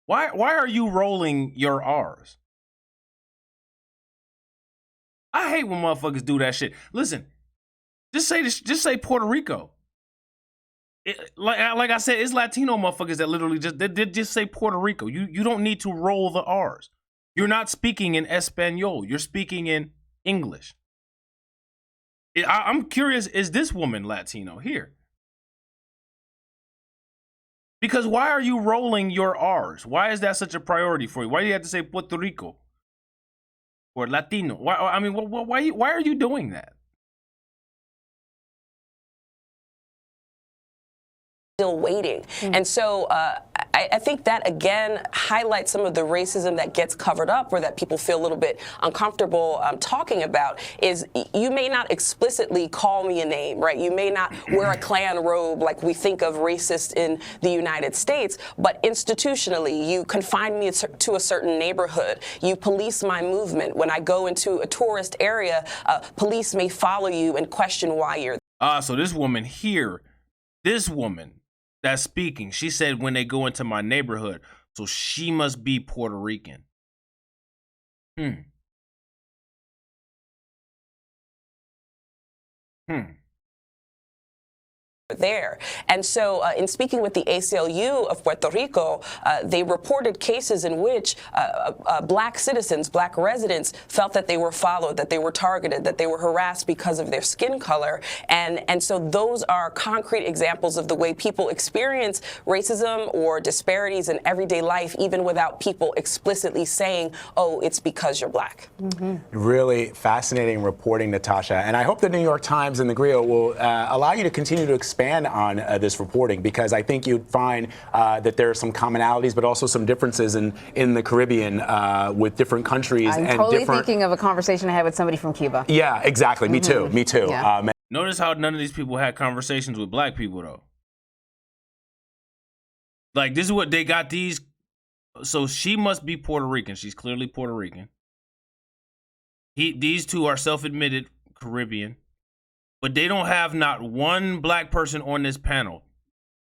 Why are you rolling your R's? I hate when motherfuckers do that shit. Listen, just say this, just say Puerto Rico. Like I said, it's Latino motherfuckers that literally just say Puerto Rico. You don't need to roll the R's. You're not speaking in Espanol. You're speaking in English. I'm curious, is this woman Latino here? Because why are you rolling your R's? Why is that such a priority for you? Why do you have to say Puerto Rico or Latino? Why? I mean, why are you doing that? Still waiting. And so I think that, again, highlights some of the racism that gets covered up or that people feel a little bit uncomfortable talking about is you may not explicitly call me a name, right? You may not wear a Klan robe like we think of racist in the United States, but institutionally, you confine me to a certain neighborhood. You police my movement. When I go into a tourist area, police may follow you and question why you're there. So this woman here, this woman that's speaking, she said when they go into my neighborhood, so she must be Puerto Rican. There. And so in speaking with the ACLU of Puerto Rico, they reported cases in which black citizens, black residents felt that they were followed, that they were targeted, that they were harassed because of their skin color. And so those are concrete examples of the way people experience racism or disparities in everyday life, even without people explicitly saying, oh, it's because you're black. Really fascinating reporting, Natasha. And I hope the New York Times and the Grio will allow you to continue to expand on this reporting, because I think you'd find that there are some commonalities, but also some differences in the Caribbean with different countries. I'm and totally different... thinking of a conversation I had with somebody from Cuba. Yeah, exactly. Me too. Me too. Yeah. Notice how none of these people had conversations with black people, though. Like, this is what they got these. So she must be Puerto Rican. She's clearly Puerto Rican. These two are self-admitted Caribbean. But they don't have not one black person on this panel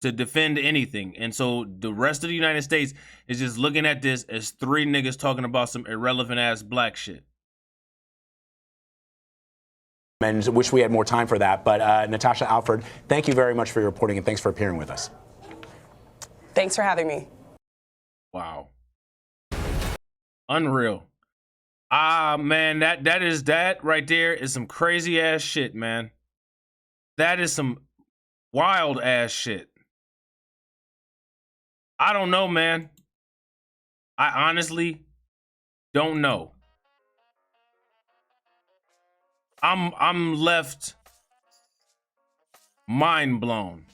to defend anything. And so the rest of the United States is just looking at this as three niggas talking about some irrelevant ass black shit. And wish we had more time for that. But Natasha Alford, thank you very much for your reporting, and thanks for appearing with us. Thanks for having me. Wow. Unreal. Man, that right there is some crazy ass shit, man. That is some wild ass shit. I don't know, man. I honestly don't know. I'm left mind blown.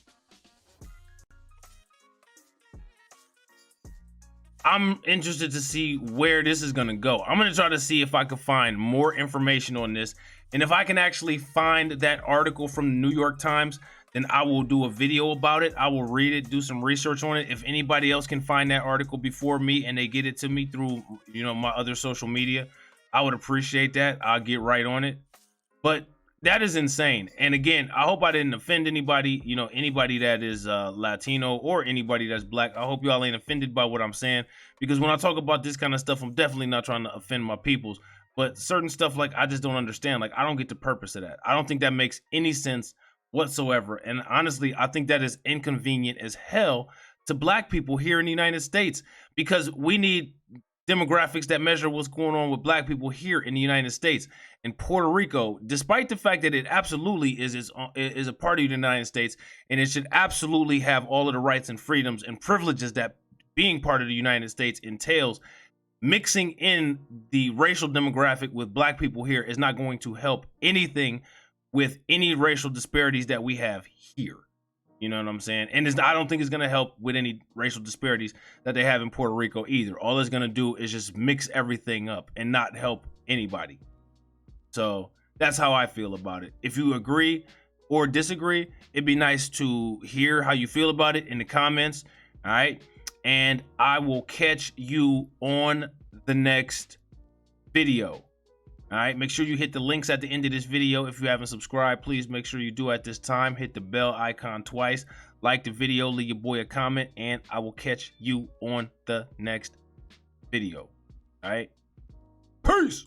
I'm interested to see where this is gonna go. I'm gonna try to see if I can find more information on this. And if I can actually find that article from the New York Times, then I will do a video about it. I will read it, do some research on it. If anybody else can find that article before me and they get it to me through, you know, my other social media, I would appreciate that. I'll get right on it. But That is insane. And again, I hope I didn't offend anybody, you know, anybody that is Latino or anybody that's black. I hope y'all ain't offended by what I'm saying, because when I talk about this kind of stuff, I'm definitely not trying to offend my peoples. But certain stuff, like, I just don't understand. Like, I don't get the purpose of that. I don't think that makes any sense whatsoever. And honestly, I think that is inconvenient as hell to black people here in the United States, because we need demographics that measure what's going on with black people here in the United States. And Puerto Rico, despite the fact that it absolutely is a part of the United States, and it should absolutely have all of the rights and freedoms and privileges that being part of the United States entails, mixing in the racial demographic with black people here is not going to help anything with any racial disparities that we have here. You know what I'm saying? And I don't think it's going to help with any racial disparities that they have in Puerto Rico either. All it's going to do is just mix everything up and not help anybody. So that's how I feel about it. If you agree or disagree, it'd be nice to hear how you feel about it in the comments. All right. And I will catch you on the next video. All right, make sure you hit the links at the end of this video. If you haven't subscribed, please make sure you do at this time. Hit the bell icon twice. Like the video, leave your boy a comment, and I will catch you on the next video. All right, peace.